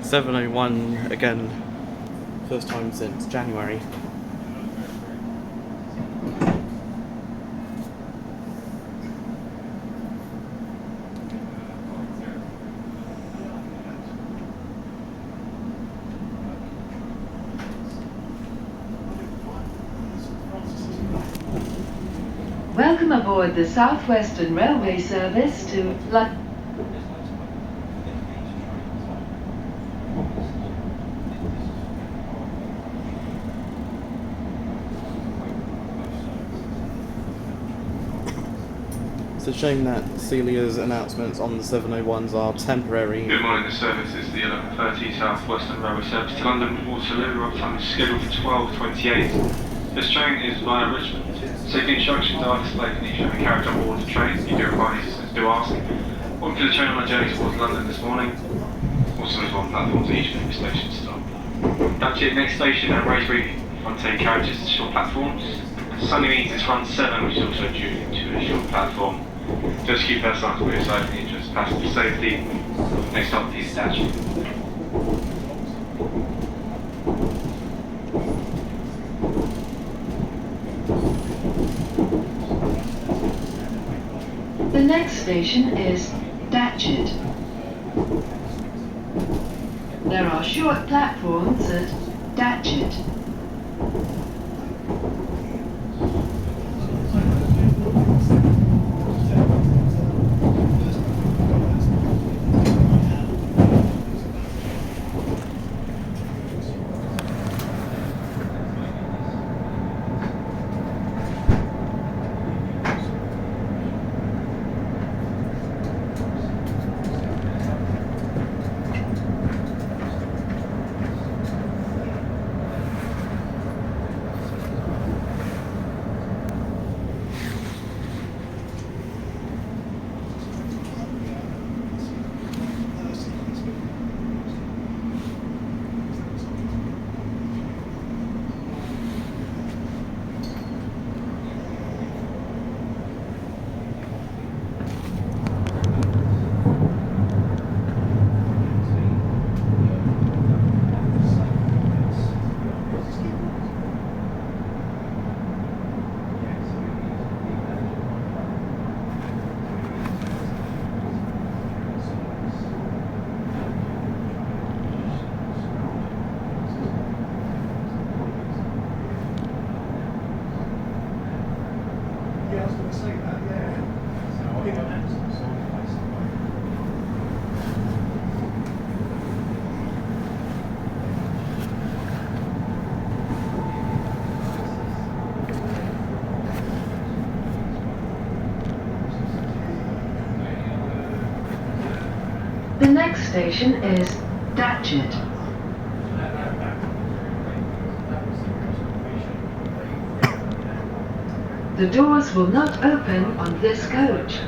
7:01 again, first time since January. Welcome aboard the South Western Railway service to London. It's a shame that Celia's announcements on the 701s are temporary. Good morning, the service is the 11:30 South Western Railway service to London Waterloo. Our time is scheduled for 12:28. This train is via Richmond. Safety instructions are displayed in each every carriage on board the train. You do require any assistance, do ask. Welcome to the train on our journey towards London this morning. Also there's one platform to each of the station stop. Datchet next station and Wraysbury front 8 carriages to short platforms. Sunnymeads is front 7, which is also due to a short platform. Just keep that sign to your side in the interest of passenger safety. Next stop is Datchet. The next station is Datchet. There are short platforms at Datchet. The next station is Datchet. The doors will not open on this coach.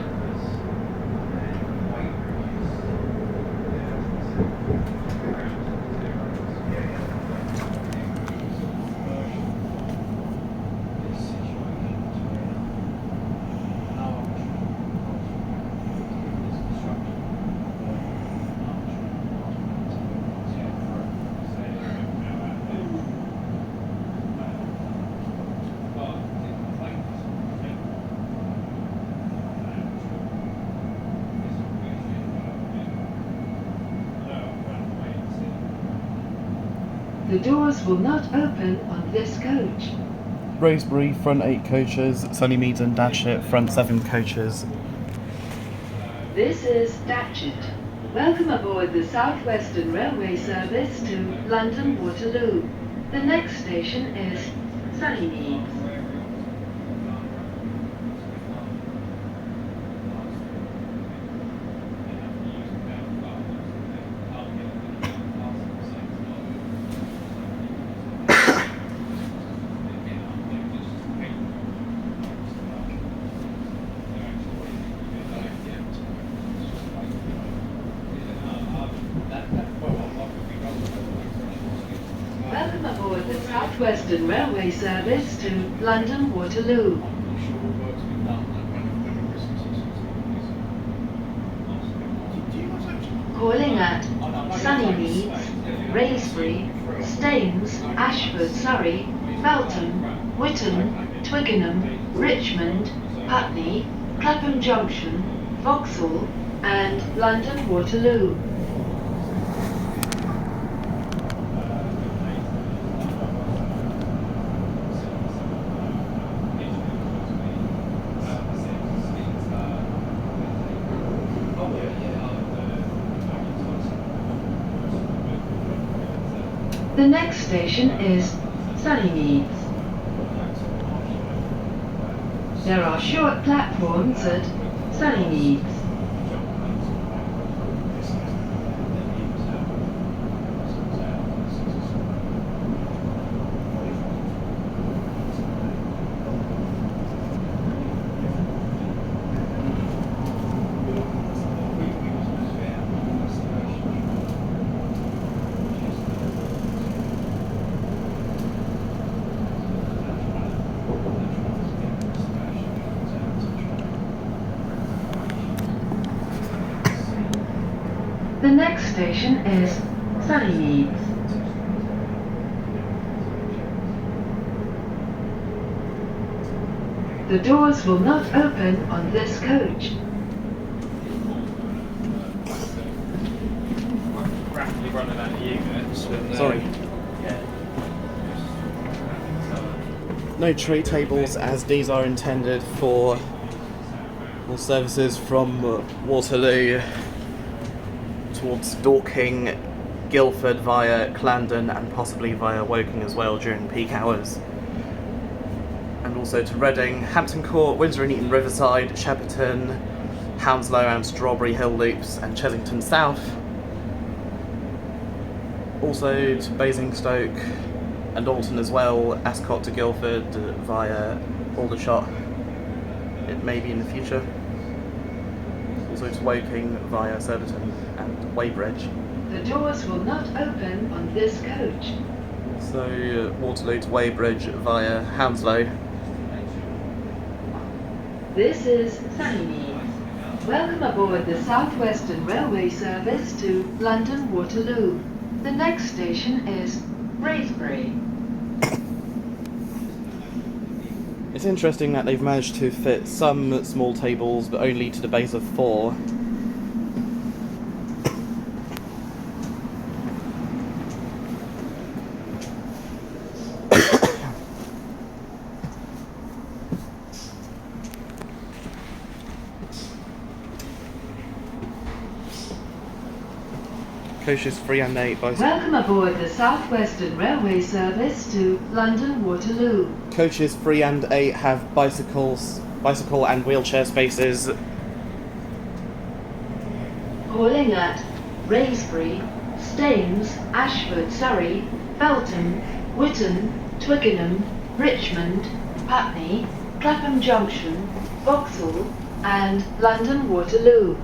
The doors will not open on this coach. Wraysbury front 8 coaches, Sunnymeads and Datchet front 7 coaches. This is Datchet. Welcome aboard the South Western Railway service to London Waterloo. The next station is Sunnymeads. Welcome aboard the South Western Railway service to London Waterloo. Calling at Sunnymeads Wraysbury, Staines, Ashford, Surrey, Feltham, Whitton, Twickenham, Richmond, Putney, Clapham Junction, Vauxhall, and London Waterloo. The next station is Sunnymeads. There are short platforms at Sunnymeads. The next station is Sunnymeads. The doors will not open on this coach. Rapidly running out of units. Sorry. Yeah. No tray tables, as these are intended for all services from Waterloo towards Dorking, Guildford via Clarendon and possibly via Woking as well during peak hours. And also to Reading, Hampton Court, Windsor Eton Riverside, Shepperton, Hounslow and Strawberry Hill loops and Chesington South. Also to Basingstoke and Alton as well, Ascot to Guildford via Aldershot, it may be in the future. Also to Woking via Surbiton and Weybridge. The doors will not open on this coach. So Waterloo to Weybridge via Hounslow. This is Sunnymeads. Welcome aboard the South Western Railway service to London Waterloo. The next station is Wraysbury. It's interesting that they've managed to fit some small tables, but only to the base of 4. Coaches 3 and 8 bicycle. Welcome aboard the South Western Railway service to London Waterloo. Coaches 3 and 8 have bicycle and wheelchair spaces. Calling at Wraysbury, Staines, Ashford, Surrey, Feltham, Whitton, Twickenham, Richmond, Putney, Clapham Junction, Vauxhall, and London Waterloo.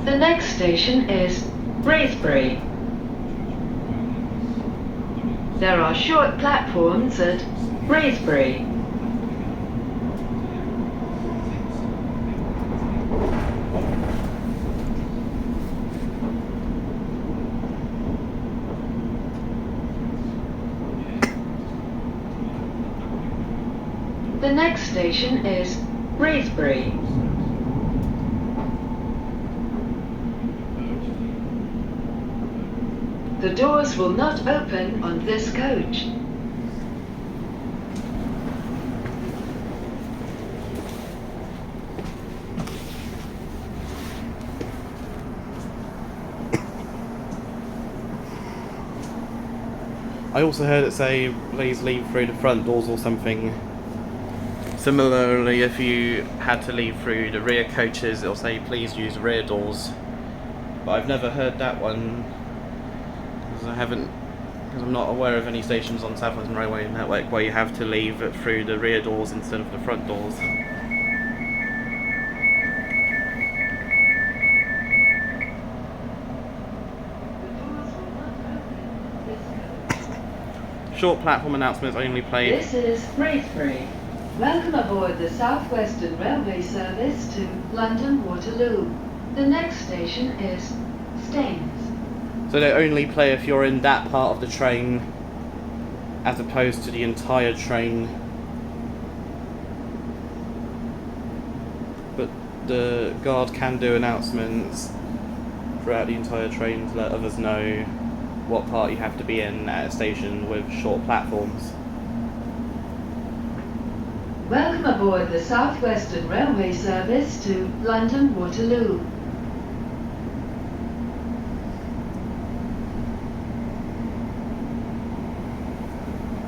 The next station is Wraysbury. There are short platforms at Wraysbury. The next station is Wraysbury. The doors will not open on this coach. I also heard it say please leave through the front doors or something. Similarly, if you had to leave through the rear coaches, it'll say please use rear doors. But I've never heard that one. Because I'm not aware of any stations on South Western Railway network where you have to leave through the rear doors instead of the front doors. Short platform announcements only played. This is Wraysbury. Welcome aboard the South Western Railway service to London Waterloo. The next station is Staines. So they only play if you're in that part of the train, as opposed to the entire train. But the guard can do announcements throughout the entire train to let others know what part you have to be in at a station with short platforms. Welcome aboard the South Western Railway service to London Waterloo.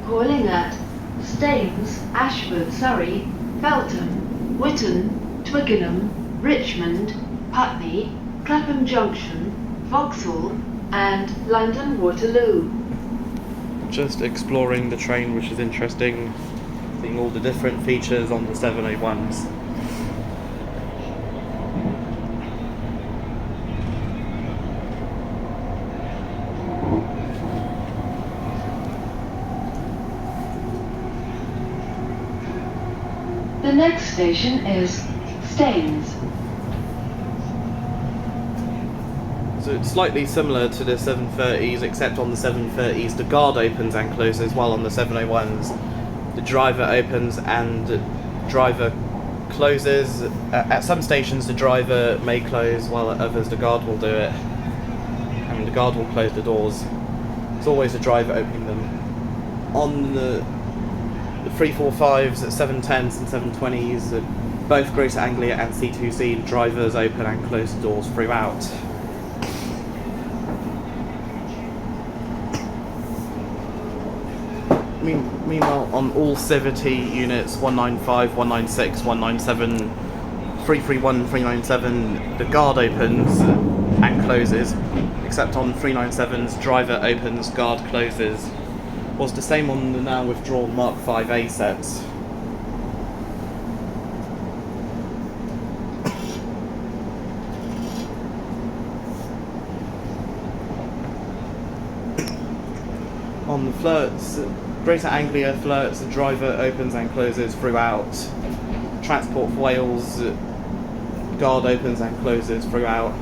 Calling at Staines, Ashford, Surrey, Feltham, Whitton, Twickenham, Richmond, Putney, Clapham Junction, Vauxhall and London Waterloo. Just exploring the train, which is interesting, seeing all the different features on the 701s. The next station is Staines. So it's slightly similar to the 730s, except on the 730s the guard opens and closes, while on the 701s the driver opens and driver closes. At some stations the driver may close, while at others the guard will do it. And the guard will close the doors. It's always the driver opening them. On the 345s, 710s and 720s, both Greater Anglia and C2C, the drivers open and close the doors throughout. Meanwhile, on all CVT units, 195, 196, 197, 331, 397, the guard opens and closes, except on 397's driver opens, guard closes. Was the same on the now withdrawn Mark 5A sets. On the flirts, Greater Anglia flirts, the driver opens and closes throughout. Transport for Wales, guard opens and closes throughout.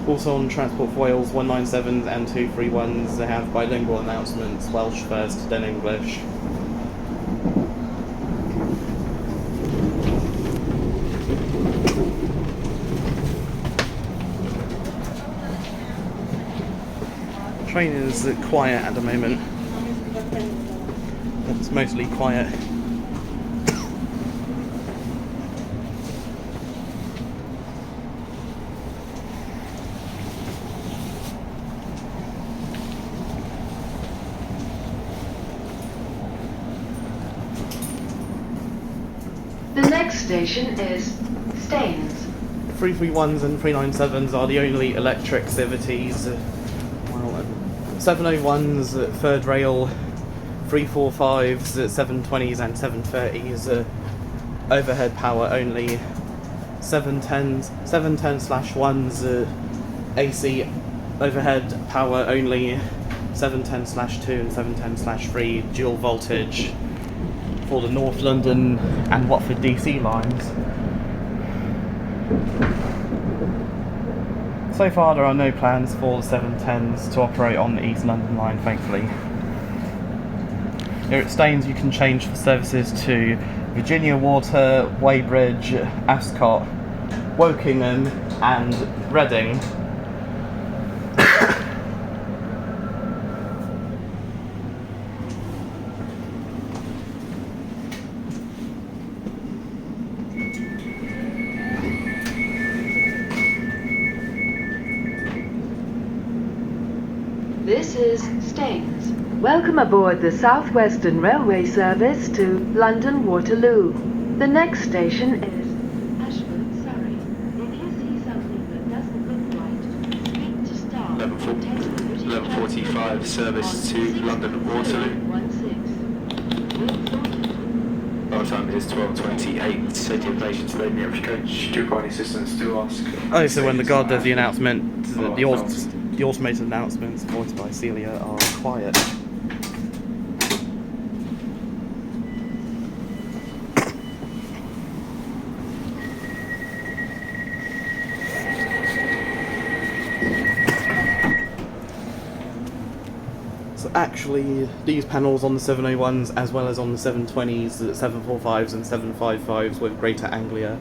Also on Transport for Wales, 197s and 231s, they have bilingual announcements, Welsh first, then English. Train is quiet at the moment. It's mostly quiet. The next station is Staines. 331s and 397s are the only electric CVTs. 701s, third rail, 345s, 720s and 730s, overhead power only. 710/1s, AC overhead power only. 710/2 and 710/3 dual voltage for the North London and Watford DC lines. So far there are no plans for the 710s to operate on the East London line, thankfully. Here at Staines you can change for services to Virginia Water, Weybridge, Ascot, Wokingham and Reading. This is Staines. Welcome aboard the South Western Railway service to London Waterloo. The next station is Ashford, Surrey. If you see something that doesn't look right, speak to staff. 11:45 service to London Waterloo. 16. Our time is 12:28. Safety information to the nearest coach. Do you require any assistance to ask? Oh, so when the guard does the announcement, the The automated announcements voiced by Celia are quiet. So actually, these panels on the 701s as well as on the 720s, the 745s and 755s with Greater Anglia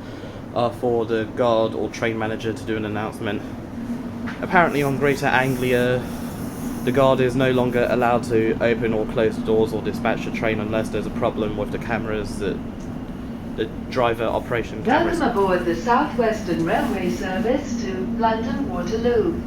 are for the guard or train manager to do an announcement. Apparently on Greater Anglia, the guard is no longer allowed to open or close the doors or dispatch the train unless there's a problem with the cameras, the driver operation cameras. Welcome aboard the South Western Railway service to London Waterloo.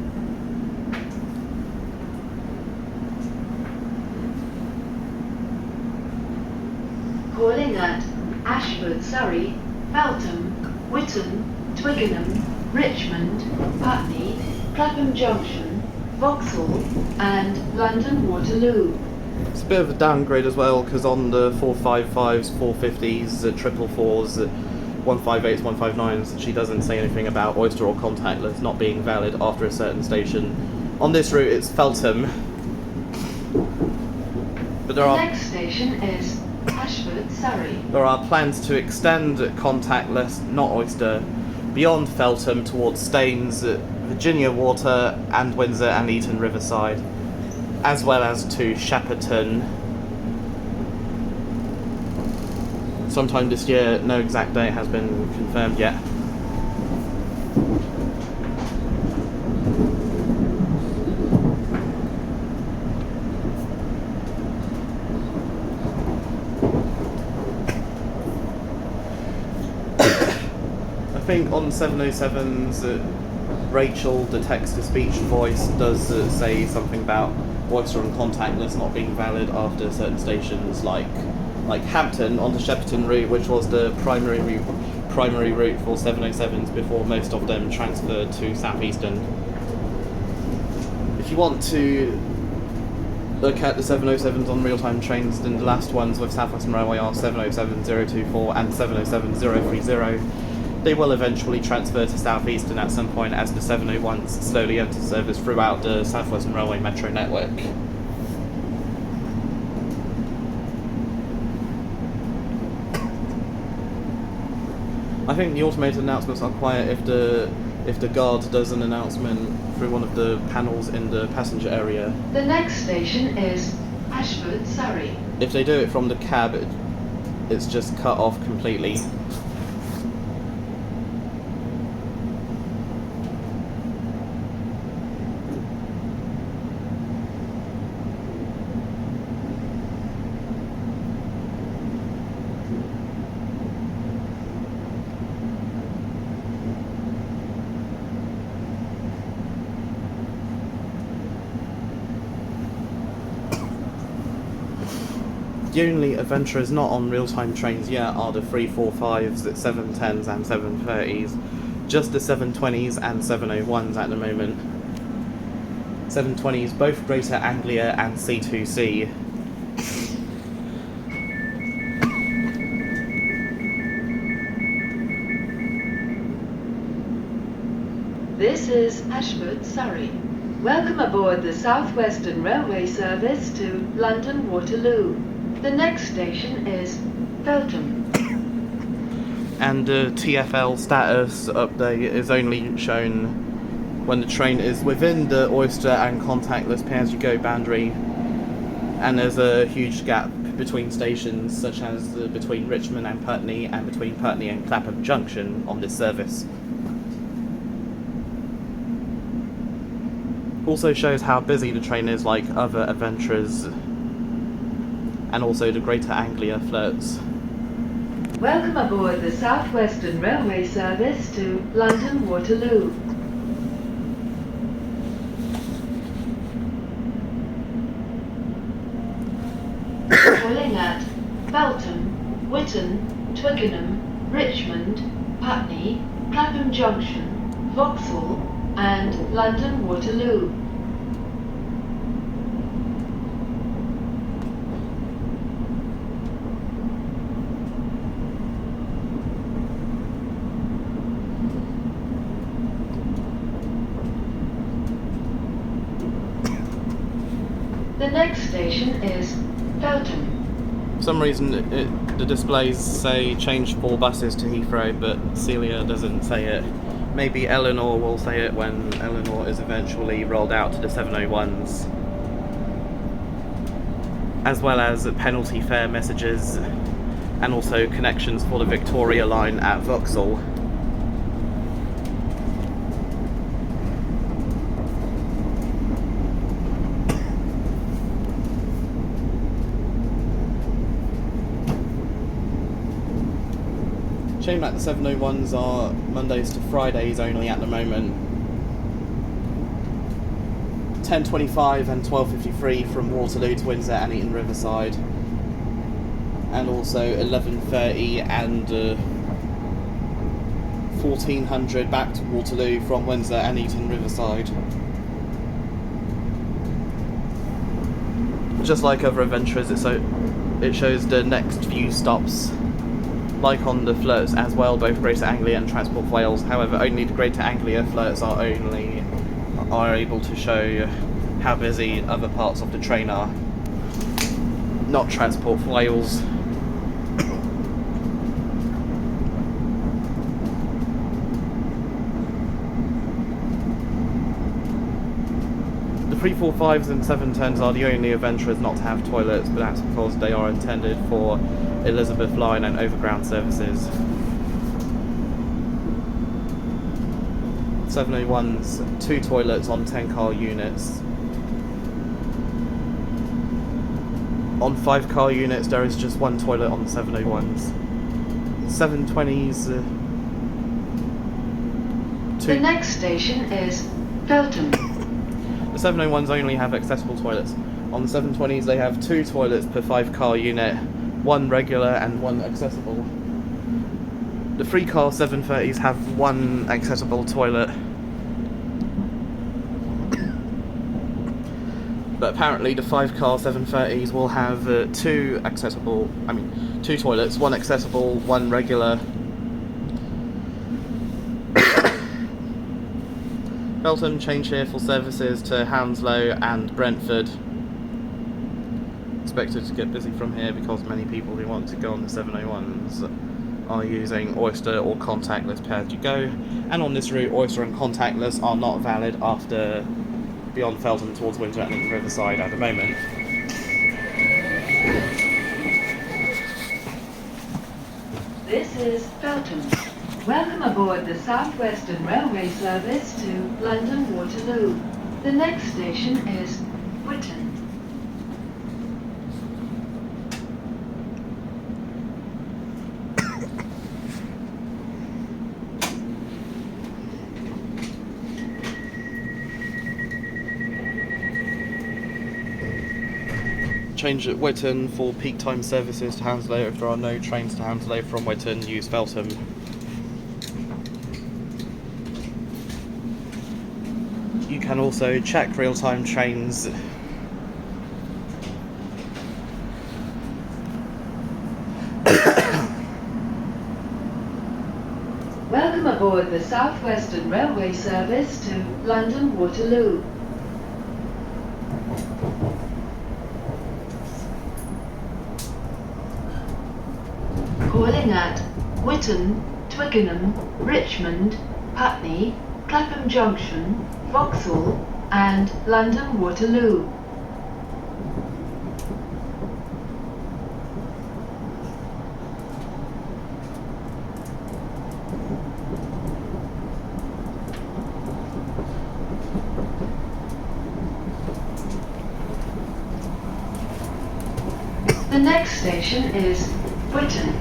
Calling at Ashford, Surrey, Feltham, Whitton, Twickenham, Richmond, Putney, Clapham Junction, Vauxhall and London Waterloo. It's a bit of a downgrade as well, because on the 455s, 450s, 444s, 158s, 159s, she doesn't say anything about Oyster or contactless not being valid after a certain station. On this route it's Feltham, but The next station is Ashford, Surrey. there are plans to extend contactless, not Oyster, beyond Feltham towards Staines, Virginia Water and Windsor and Eton Riverside, as well as to Shepperton sometime this year. No exact date has been confirmed yet. I think on 707s, Rachel, the text-to-speech voice, does say something about Oyster and contactless not being valid after certain stations, like Hampton on the Shepperton route, which was the primary route for 707s before most of them transferred to Southeastern. If you want to look at the 707s on real-time trains, then the last ones with South Western Railway are 707-024 and 707-030. They will eventually transfer to Southeastern at some point as the 701s slowly enter service throughout the South Western Railway metro network. I think the automated announcements are quiet if the guard does an announcement through one of the panels in the passenger area. The next station is Ashford, Surrey. If they do it from the cab, it's just cut off completely. The only adventurers not on real-time trains yet are the 345s, 710s and 730s. Just the 720s and 701s at the moment. 720s, both Greater Anglia and C2C. This is Ashford, Surrey. Welcome aboard the South Western Railway service to London Waterloo. The next station is Feltham. And the TFL status update is only shown when the train is within the Oyster and contactless pay-as-you-go boundary, and there's a huge gap between stations, such as between Richmond and Putney, and between Putney and Clapham Junction on this service. Also shows how busy the train is like other adventurers, and also the Greater Anglia flirts. Welcome aboard the South Western Railway service to London Waterloo. Calling at Feltham, Whitton, Twickenham, Richmond, Putney, Clapham Junction, Vauxhall and London Waterloo. The next station is Feltham. For some reason, the displays say change 4 buses to Heathrow, but Celia doesn't say it. Maybe Elinor will say it when Elinor is eventually rolled out to the 701s. As well as penalty fare messages, and also connections for the Victoria line at Vauxhall. Shame that the 701s are Mondays to Fridays only at the moment. 10:25 and 12:53 from Waterloo to Windsor and Eton Riverside, and also 11:30 and 1400 back to Waterloo from Windsor and Eton Riverside. Just like other adventurers, it shows the next few stops, like on the flirts as well, both Greater Anglia and Transport for Wales. However, only the Greater Anglia flirts are able to show how busy other parts of the train are, not Transport for Wales. The 345s and 710s are the only adventurers not to have toilets, but that's because they are intended for Elizabeth Line and overground services. 701s, 2 toilets on 10 car units. On 5 car units there is just 1 toilet on the 701s. 720s, The next station is Feltham. The 701s only have accessible toilets. On the 720s they have 2 toilets per 5 car unit, 1 regular and 1 accessible. The 3 car 730s have 1 accessible toilet. But apparently the 5 car 730s will have 2 toilets, 1 accessible, 1 regular. Feltham change here for services to Hounslow and Brentford. Expected to get busy from here because many people who want to go on the 701s are using Oyster or contactless pay as you go, and on this route Oyster and contactless are not valid after beyond Feltham towards Windsor and Riverside at the moment. This is Feltham. Welcome aboard the South Western Railway service to London Waterloo. The next station is Whitton. Change at Whitton for peak time services to Hounslow. If there are no trains to Hounslow from Whitton, use Feltham. You can also check real-time trains. Welcome aboard the South Western Railway service to London Waterloo. Calling at Whitton, Twickenham, Richmond, Putney, Clapham Junction, Vauxhall and London Waterloo. The next station is Whitton.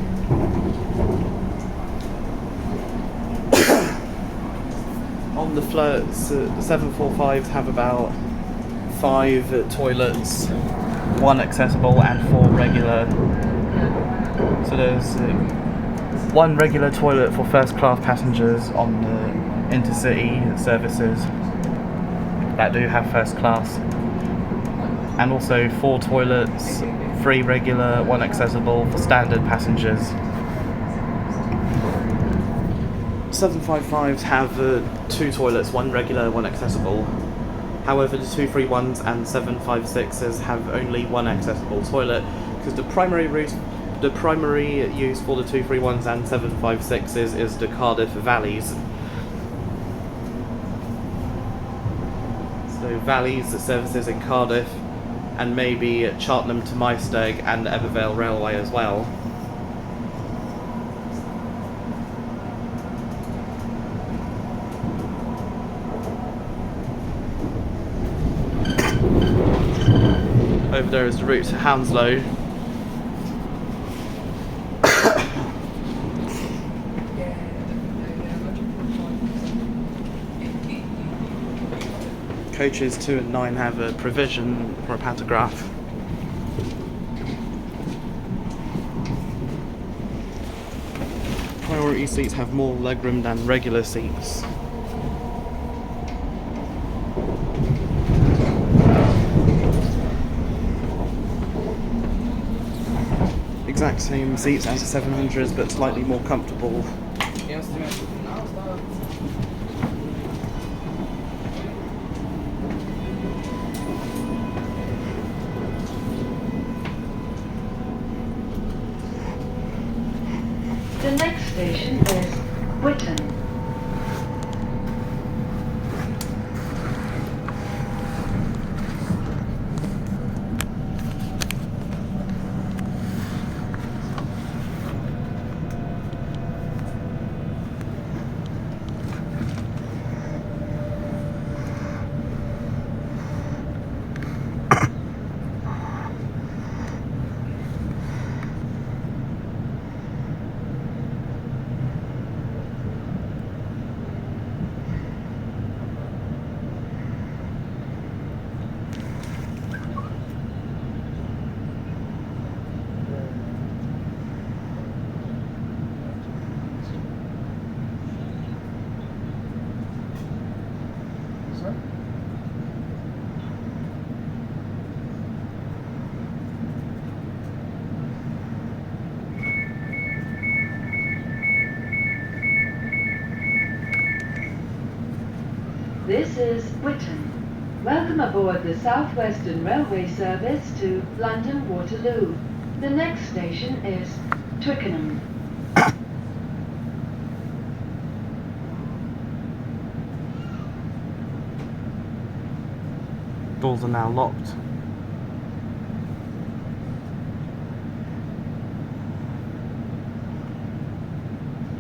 On the flirts, the 745s have about 5 toilets, 1 accessible and 4 regular. So there's 1 regular toilet for first class passengers on the intercity services that do have first class, and also 4 toilets, 3 regular, 1 accessible for standard passengers. 755s have 2 toilets, 1 regular, 1 accessible. However, the 231s and 756s have only one accessible toilet, because the primary use for the 231s and 756s is the Cardiff Valleys. So Valleys services in Cardiff, and maybe Cheltenham to Maesteg and Ebbw Railway as well. Over there is the route to Hounslow. Coaches 2 and 9 have a provision for a pantograph. Priority seats have more legroom than regular seats. Exact same seats as the 700s, but slightly more comfortable. The next station is Whitton. This is Whitton. Welcome aboard the South Western Railway service to London Waterloo. The next station is Twickenham. Doors are now locked.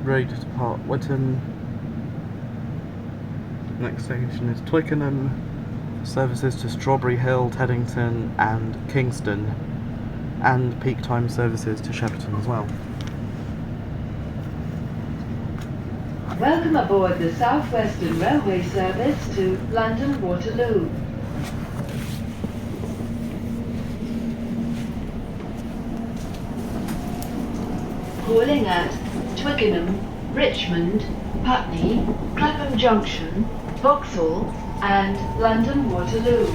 Ready to depart Whitton. Next station is Twickenham. Services to Strawberry Hill, Teddington and Kingston. And peak time services to Shepperton as well. Welcome aboard the South Western Railway service to London Waterloo. Calling at Twickenham, Richmond, Putney, Clapham Junction, Vauxhall and London Waterloo.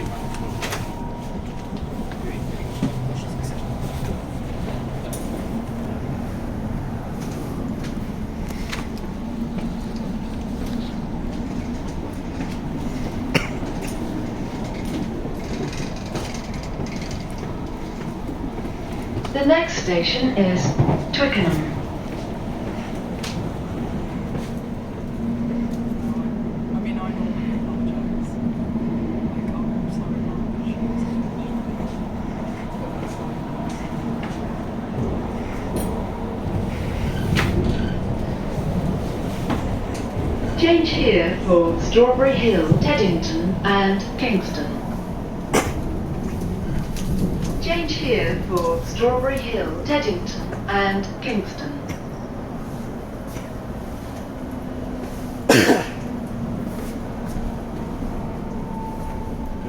The next station is Twickenham. Change here for Strawberry Hill, Teddington and Kingston. Change here for Strawberry Hill, Teddington and Kingston.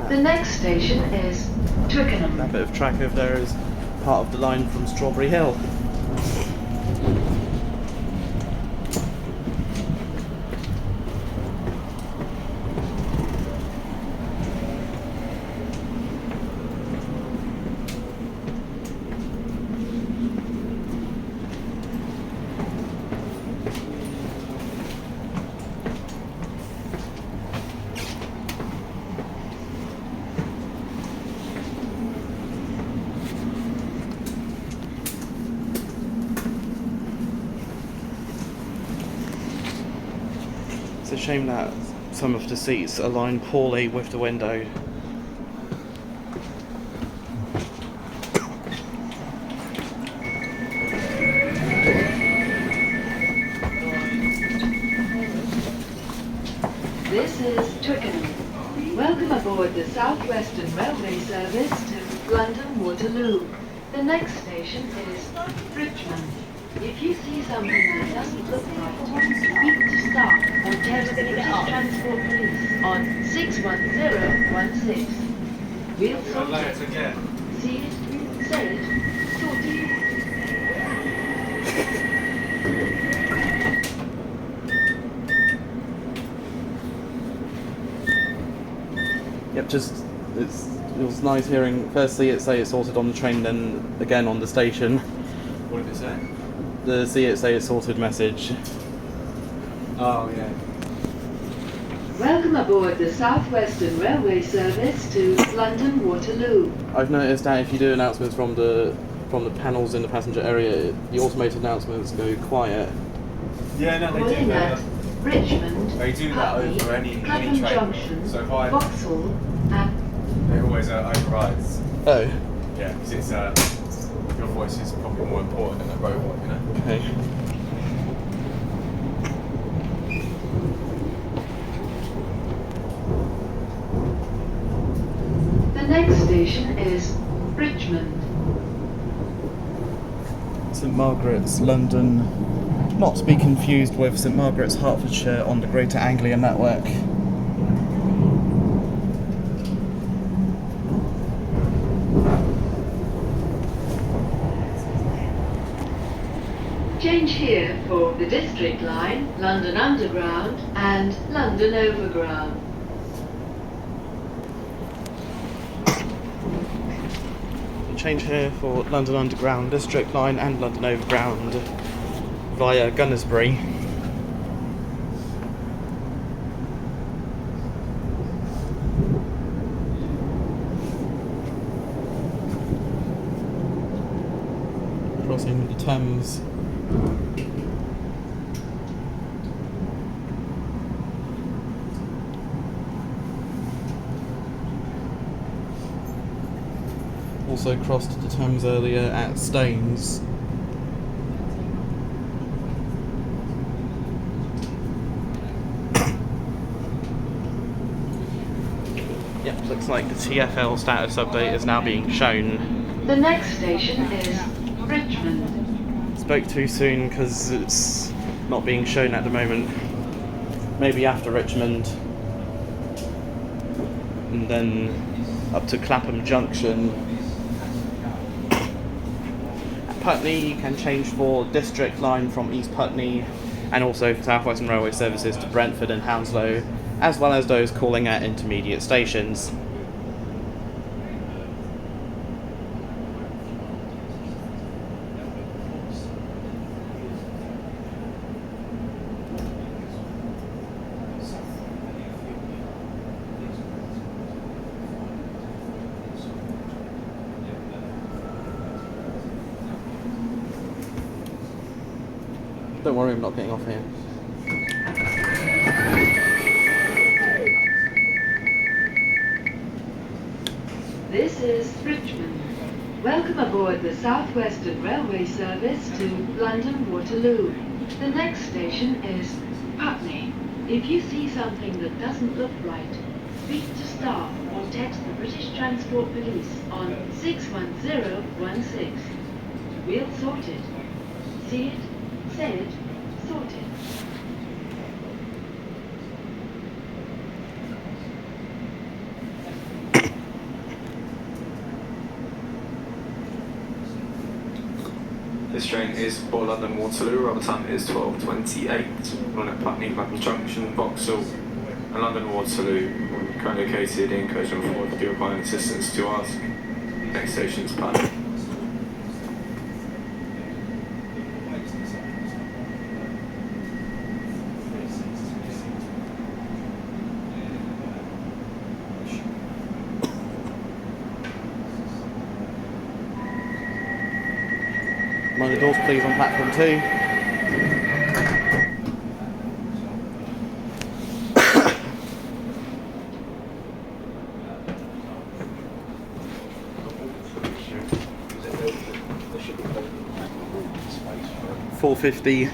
The next station is Twickenham. That bit of track over there is part of the line from Strawberry Hill. It's a shame that some of the seats align poorly with the window. This is Twickenham. Welcome aboard the South Western Railway service to London Waterloo. The next station is Richmond. If you see something that doesn't look right, speak to staff or test the British Transport Police on 61016. We'll sort it. See it, say it, sort it. Yep, it was nice hearing, firstly it say it's sorted on the train, then again on the station. What did it say? The see it say it's sorted message. Oh, yeah. Welcome aboard the South Western Railway service to London Waterloo. I've noticed that if you do announcements from the panels in the passenger area, the automated announcements go quiet. Yeah, no, they Calling do at that. Richmond, They do that Putney, over any Clapham train. Junction, So if I, Vauxhall, and it always overrides. Oh, Yeah, because it's your voice is probably more important than a robot, you know. okay. the next station is Richmond. St Margaret's, London. Not to be confused with St Margaret's, Hertfordshire on the Greater Anglia Network. Change here for the District Line, London Underground and London Overground. Change here for London Underground, District Line and London Overground via Gunnersbury. Crossing the Thames. Also crossed the Thames earlier at Staines. Yep, looks like the TfL status update is now being shown. The next station is Richmond. Spoke too soon because it's not being shown at the moment. Maybe after Richmond. And then up to Clapham Junction. At Putney you can change for District Line from East Putney and also for South Western Railway services to Brentford and Hounslow, as well as those calling at intermediate stations. Don't worry, I'm not getting off here. This is Richmond. Welcome aboard the South Western Railway service to London Waterloo. The next station is Putney. If you see something that doesn't look right, speak to staff or text the British Transport Police on 61016. We'll sort it. See it, say it, sort it. This train is for London Waterloo, arrival time is 12:28. Run at Putney, Clapham Junction, Vauxhall and London Waterloo. Currently located in coach number 4. If you require assistance to ask. Next station is Putney. Mind the doors please on platform 2. 450.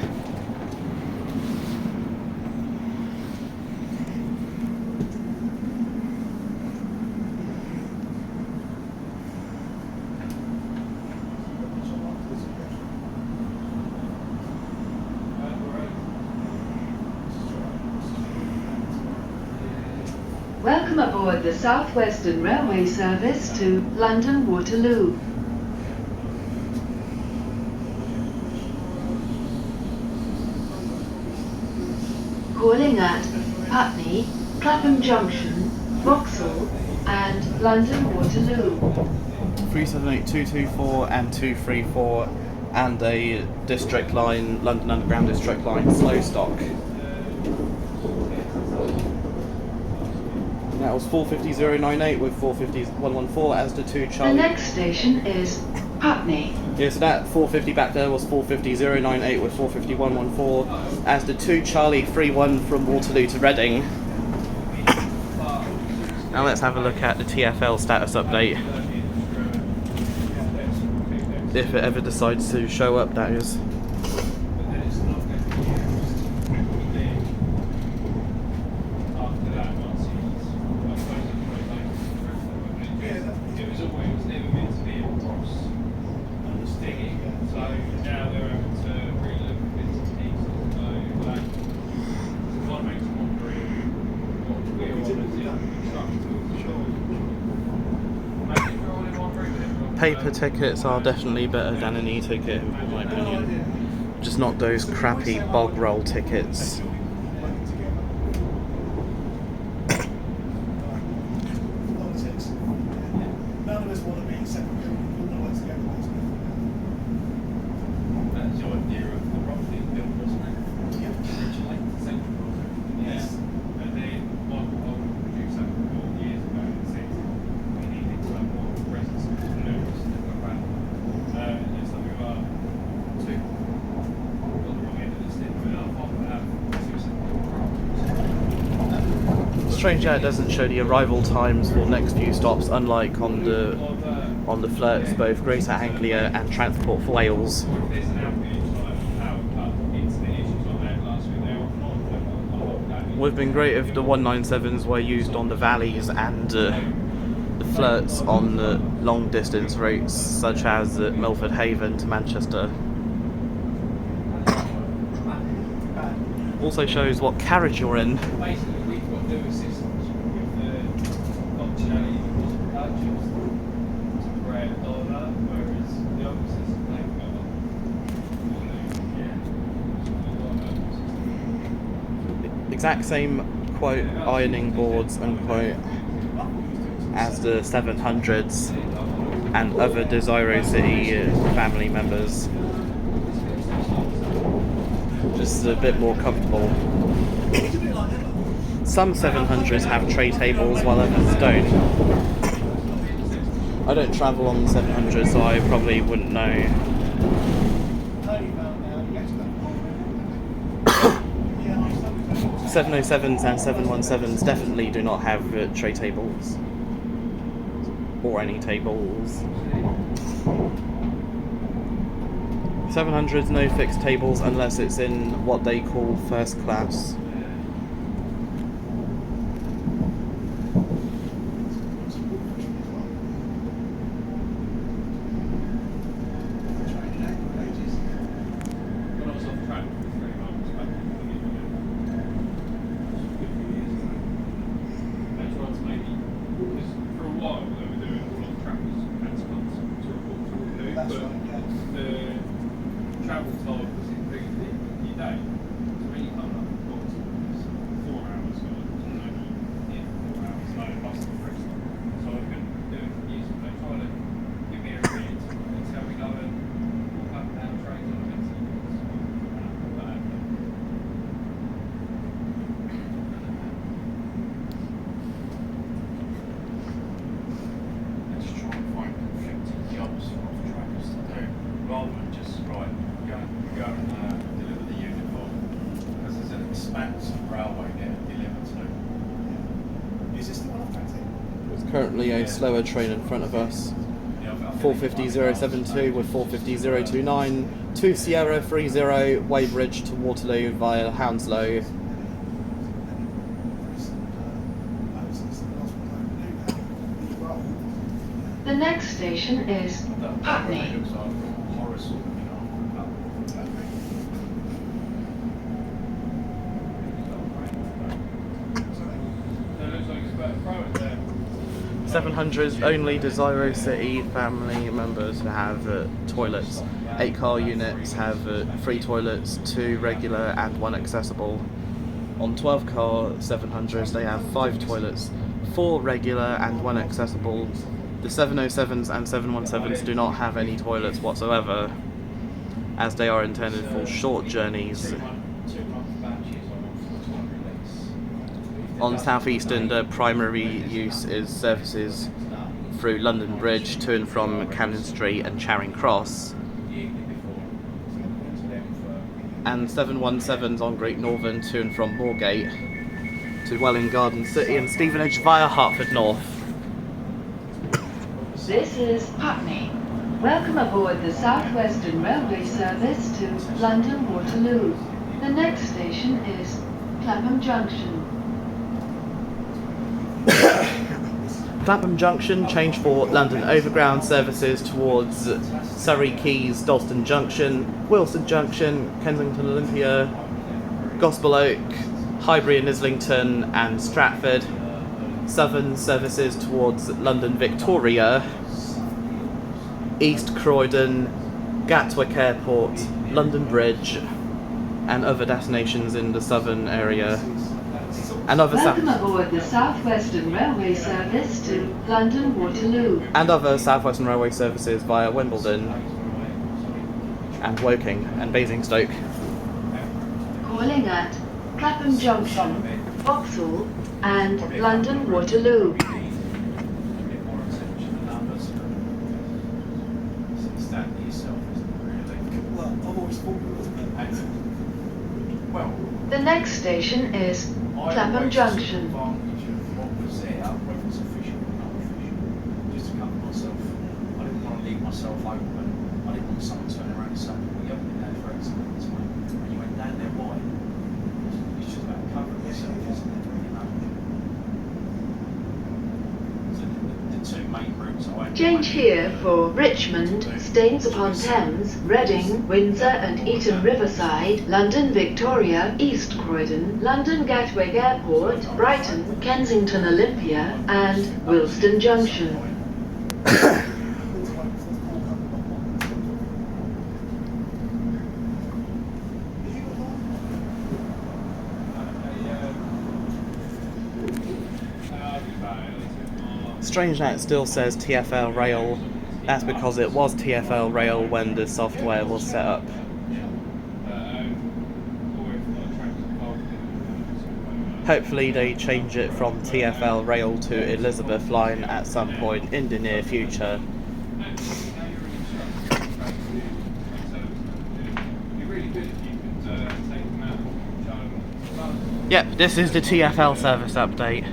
Welcome aboard the South Western Railway service to London Waterloo. Calling at Putney, Clapham Junction, Vauxhall and London Waterloo. 378, 224 and 234 and a district line, London Underground district line slow stock. That was 450.098 with 450.114 as the two The Charlie. next station is Putney. Yeah, so that 450 back there was 450.098 with 450.114 as the two Charlie 31 from Waterloo to Reading. Now let's have a look at the TFL status update. If it ever decides to show up, that is. Paper tickets are definitely better than an e-ticket, in my opinion. Just not those crappy bog roll tickets. Strange that it doesn't show the arrival times for next few stops, unlike on the flirts, both Greater Anglia and Transport for Wales. Would have been great if the 197s were used on the valleys and the flirts on the long distance routes, such as Milford Haven to Manchester. Also shows what carriage you're in. Exact same quote ironing boards unquote as the 700s and other Desiro City family members. Just a bit more comfortable. Some 700s have tray tables while others don't. I don't travel on the 700s, so I probably wouldn't know. 707s and 717s definitely do not have tray tables. Or any tables. 700s no fixed tables unless it's in what they call first class. Currently a slower train in front of us. 450.072 with 450.029 2 Sierra 30 Weybridge to Waterloo via Hounslow. The next station is Putney. Looks like Horace, 700s only Desiro City family members have toilets. 8 car units have 3 toilets, 2 regular and 1 accessible. On 12 car 700s they have 5 toilets, 4 regular and 1 accessible. The 707s and 717s do not have any toilets whatsoever, as they are intended for short journeys. On South Eastern, the primary use is services through London Bridge to and from Cannon Street and Charing Cross. And 717s on Great Northern to and from Moorgate to Welwyn Garden City and Stevenage via Hertford North. This is Putney. Welcome aboard the South Western Railway service to London Waterloo. The next station is Clapham Junction. Clapham Junction changed for London Overground services towards Surrey Quays, Dalston Junction, Wilson Junction, Kensington Olympia, Gospel Oak, Highbury and Islington and Stratford. Southern services towards London Victoria, East Croydon, Gatwick Airport, London Bridge, and other destinations in the southern area. And other Welcome aboard the South Western Railway service to London Waterloo. And other South Western Railway services via Wimbledon and Woking and Basingstoke. Calling at Clapham Junction, Vauxhall, and London Waterloo. The next station is Clapham Junction. What was there, whether it's official or not official, just to cover myself. I didn't want to leave myself open. I didn't want someone to turn around and say, well, you haven't been there for X amount of time. And you went down there, why? It's just about covering yourself, isn't it? You know? So the 2 main routes I went. Change here for Richmond, Staines-upon-Thames, Reading, Windsor and Eton Riverside, London Victoria, East Croydon, London Gatwick Airport, Brighton, Kensington Olympia and Wilston Junction. Strange that it still says TfL Rail. That's because it was TfL Rail when the software was set up. Hopefully they change it from TfL Rail to Elizabeth Line at some point in the near future. Yep, this is the TfL service update.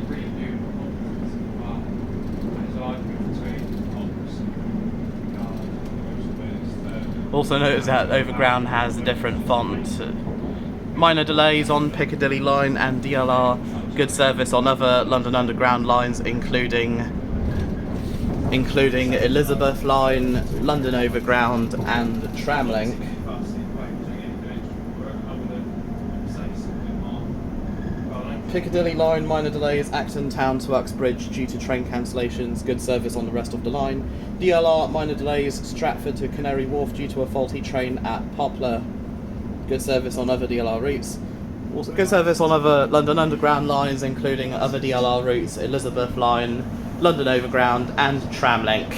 Also notice that Overground has a different font. Minor delays on Piccadilly Line and DLR. Good service on other London Underground lines, including Elizabeth Line, London Overground, and Tramlink. Piccadilly Line, minor delays, Acton Town to Uxbridge due to train cancellations, good service on the rest of the line. DLR, minor delays, Stratford to Canary Wharf due to a faulty train at Poplar, good service on other DLR routes. Also good service on other London Underground lines, including other DLR routes, Elizabeth Line, London Overground and Tramlink.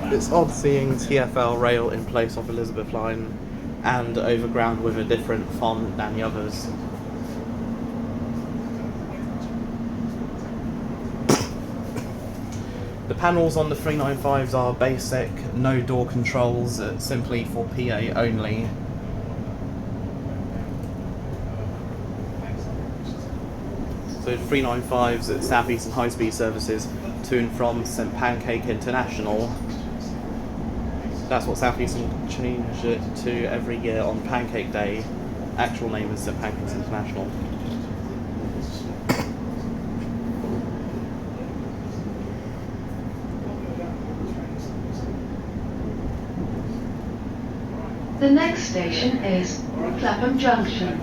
It's odd seeing TfL Rail in place of Elizabeth Line and Overground with a different font than the others. The panels on the 395s are basic, no door controls, simply for PA only. So 395s at South Eastern High Speed services to and from St Pancake International. That's what South Eastern change it to every year on Pancake Day. Actual name is St Pancakes International. The next station is Clapham Junction.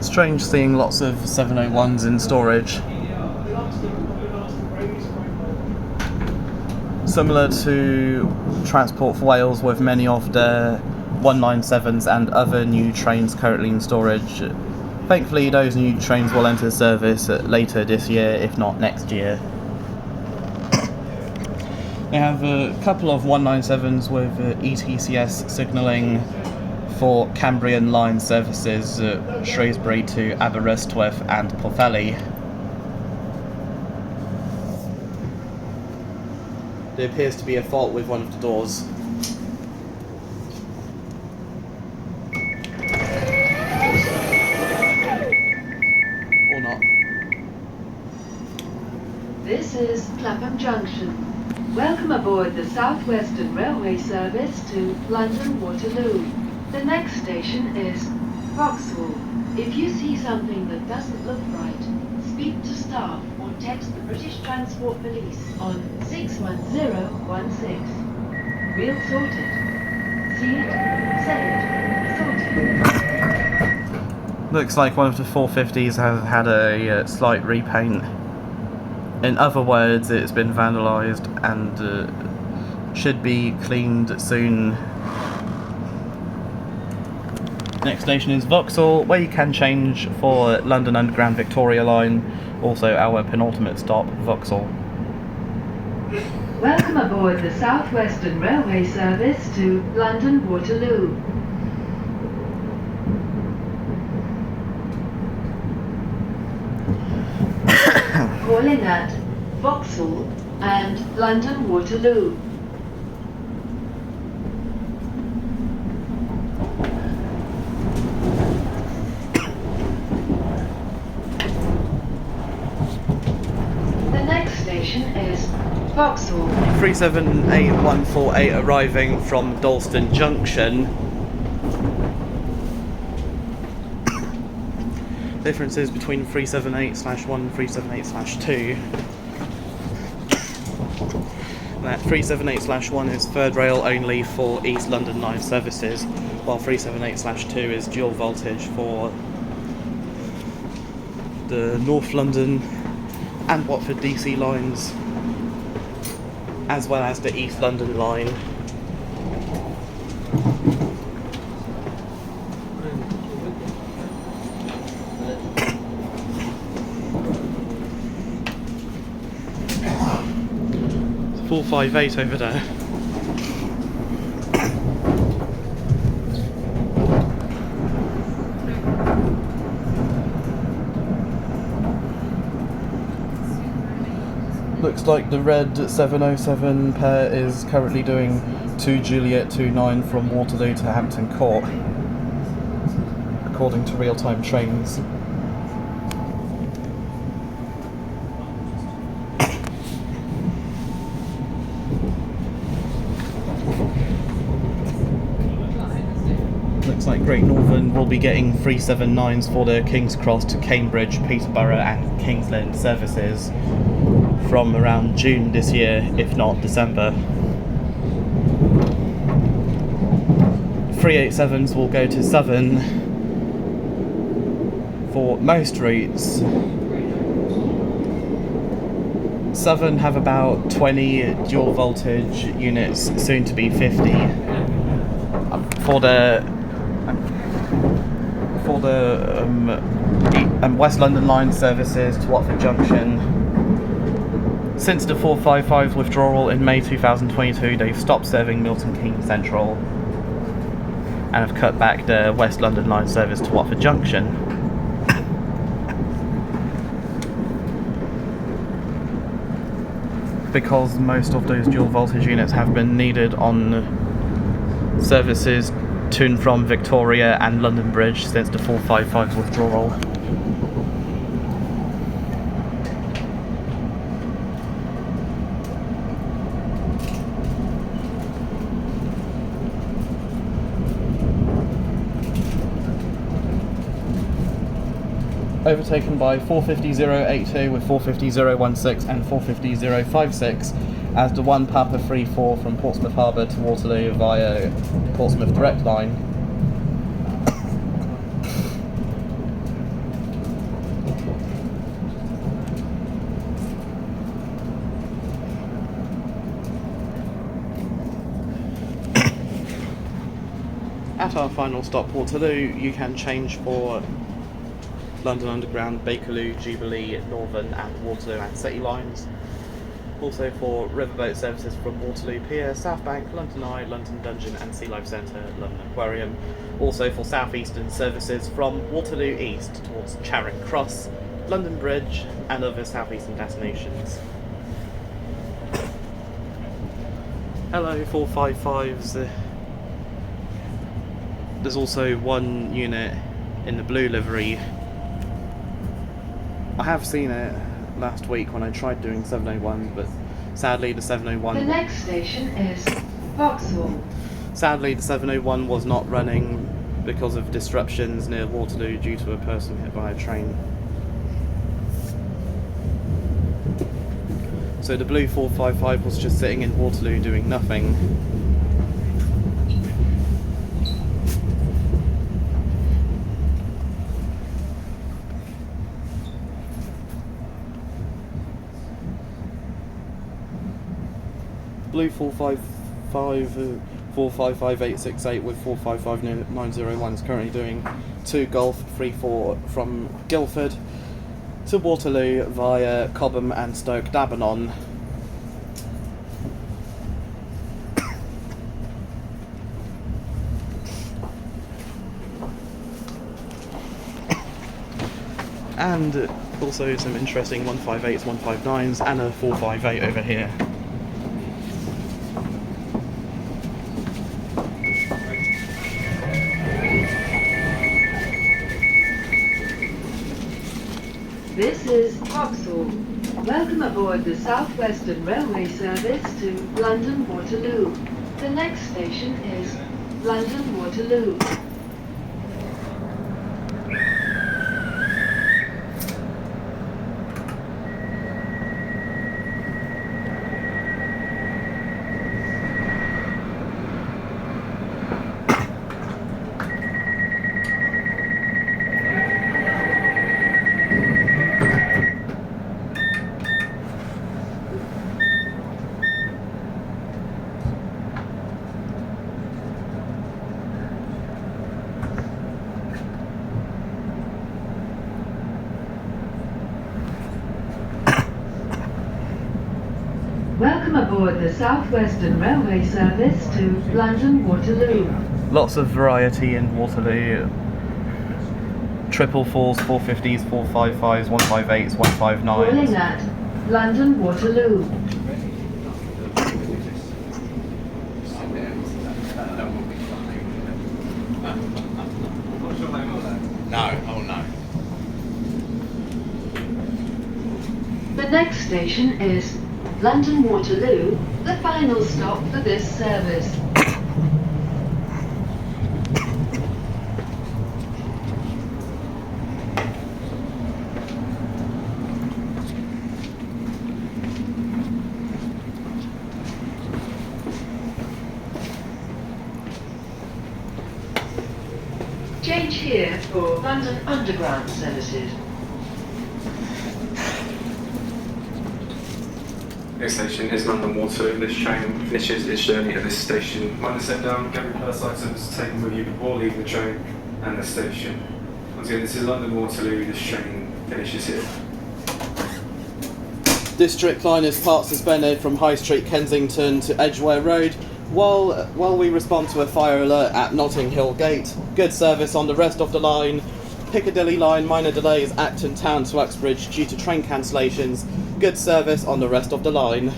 Strange seeing lots of 701s in storage. Similar to Transport for Wales, with many of their 197s and other new trains currently in storage. Thankfully, those new trains will enter service later this year, if not next year. They have a couple of 197s with ETCS signalling for Cambrian line services, Shrewsbury to Aberystwyth and Pwllheli. There appears to be a fault with one of the doors. Or not. This is Clapham Junction. Welcome aboard the South Western Railway service to London Waterloo. The next station is Vauxhall. If you see something that doesn't look right, speak to staff or text the British Transport Police on 61016. We'll sort it. See it, say it, sort it. Looks like one of the 450s has had a slight repaint. In other words, it's been vandalised and should be cleaned soon. Next station is Vauxhall, where you can change for London Underground Victoria Line, also our penultimate stop, Vauxhall. Welcome aboard the South Western Railway service to London Waterloo. Calling at Vauxhall and London Waterloo. The next station is Vauxhall. 378148 arriving from Dalston Junction. Differences between 378/1 and 378/2. That 378/1 is third rail only for East London line services, while 378/2 is dual voltage for the North London and Watford DC lines, as well as the East London line. It's 458 over there. Looks like the red 707 pair is currently doing 2 Juliet 29 from Waterloo to Hampton Court, according to real-time trains. Looks like Great Northern will be getting 379s for their King's Cross to Cambridge, Peterborough and King's Lynn services from around June this year, if not December. 387s will go to Southern for most routes. Southern have about 20 dual voltage units, soon to be 50, for the West London line services to Watford Junction. Since the 455's withdrawal in May 2022, they've stopped serving Milton Keynes Central. and have cut back the West London line service to Watford Junction. Because most of those dual voltage units have been needed on services to and from Victoria and London Bridge since the 455 withdrawal. Overtaken by 450.082 with 450.016 and 450.056 as the 1 Papa 34 from Portsmouth Harbour to Waterloo via Portsmouth Direct Line. At our final stop, Waterloo, you can change for London Underground, Bakerloo, Jubilee, Northern and Waterloo and City lines. Also for riverboat services from Waterloo Pier, South Bank, London Eye, London Dungeon and Sea Life Centre, London Aquarium. Also for southeastern services from Waterloo East towards Charing Cross, London Bridge and other southeastern destinations. Hello 455s. There's also one unit in the blue livery. I have seen it last week when I tried doing 701, but sadly the 701... The next station is Vauxhall. Sadly the 701 was not running because of disruptions near Waterloo due to a person hit by a train. So the blue 455 was just sitting in Waterloo doing nothing. Blue 455-868 with 455-901 is currently doing 2 Golf 34 from Guildford to Waterloo via Cobham and Stoke Dabenham. And also some interesting 158s, 159s and a 458 over here. This is Vauxhall. Welcome aboard the South Western Railway service to London Waterloo. The next station is London Waterloo. Welcome aboard the South Western Railway service to London Waterloo. Lots of variety in Waterloo. 444s, 450s, 455s, 158s, 159s. Calling at London Waterloo. No, oh no. The next station is London Waterloo, the final stop for this service. Change here for London Underground services. Next station is London Waterloo. This train finishes its journey at this station. Mind the set down, carry purse items taken with you before leaving the train and the station. Once again, this is London Waterloo. This train finishes here. District line is part suspended from High Street, Kensington to Edgware Road. While we respond to a fire alert at Notting Hill Gate, good service on the rest of the line. Piccadilly line, minor delays Acton Town to Uxbridge due to train cancellations. Good service on the rest of the line.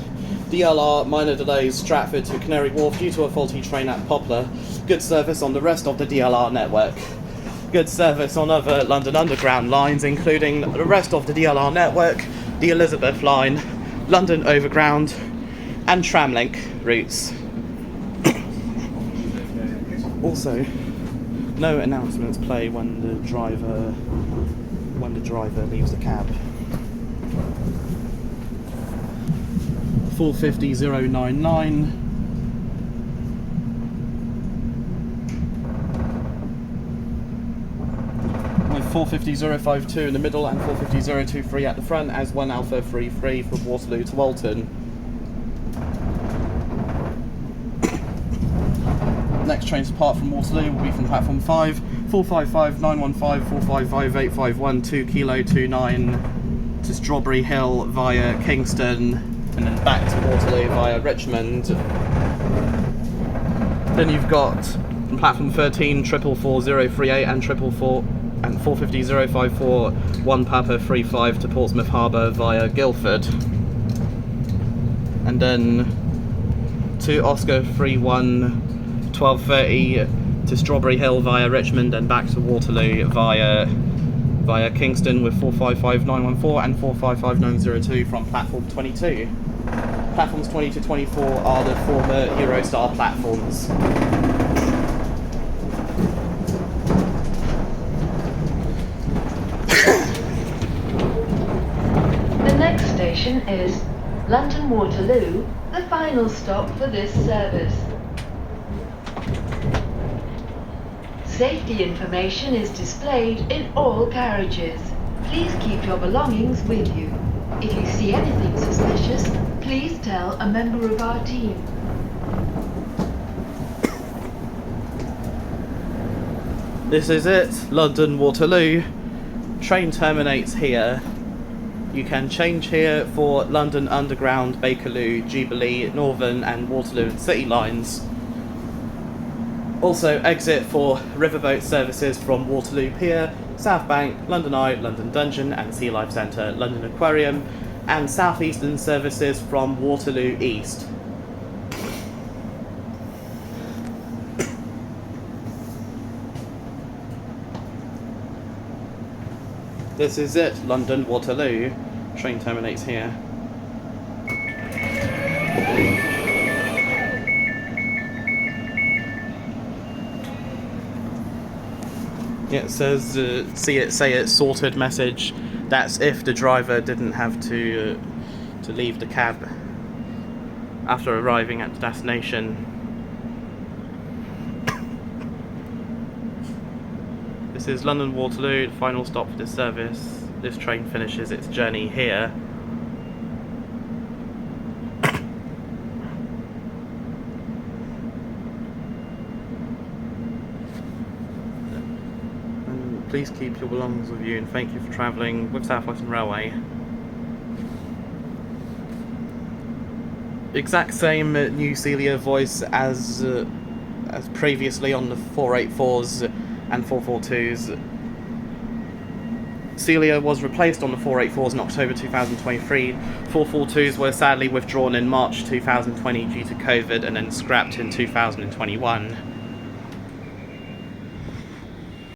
DLR, minor delays Stratford to Canary Wharf due to a faulty train at Poplar. Good service on the rest of the DLR network. Good service on other London Underground lines, including the rest of the DLR network, the Elizabeth line, London Overground, and Tramlink routes. Also, no announcements play when the driver leaves the cab. 450099. With 450052 in the middle and 450023 at the front as 1 Alpha 33 from Waterloo to Walton. Next train to depart from Waterloo will be from platform 5, 455915, 455851, 2 Kilo 29 to Strawberry Hill via Kingston, and then back to Waterloo via Richmond. Then you've got from platform 13, 444038 and 450054, 1 Papa 35 to Portsmouth Harbour via Guildford. And then 2 Oscar 31 12:30 to Strawberry Hill via Richmond and back to Waterloo via Kingston with 455914 and 455902 from platform 22. Platforms 20 to 24 are the former Eurostar platforms. The next station is London Waterloo, the final stop for this service. Safety information is displayed in all carriages. Please keep your belongings with you. If you see anything suspicious, please tell a member of our team. This is it, London Waterloo. Train terminates here. You can change here for London Underground, Bakerloo, Jubilee, Northern and Waterloo and City lines. Also exit for riverboat services from Waterloo Pier, South Bank, London Eye, London Dungeon and Sea Life Centre, London Aquarium, and southeastern services from Waterloo East. This is it, London Waterloo. Train terminates here. It says, say it sorted message. That's if the driver didn't have to leave the cab after arriving at the destination. This is London Waterloo, the final stop for this service. This train finishes its journey here. Please keep your belongings with you and thank you for travelling with South Western Railway. Exact same new Celia voice as previously on the 484s and 442s. Celia was replaced on the 484s in October 2023. 442s were sadly withdrawn in March 2020 due to COVID and then scrapped in 2021.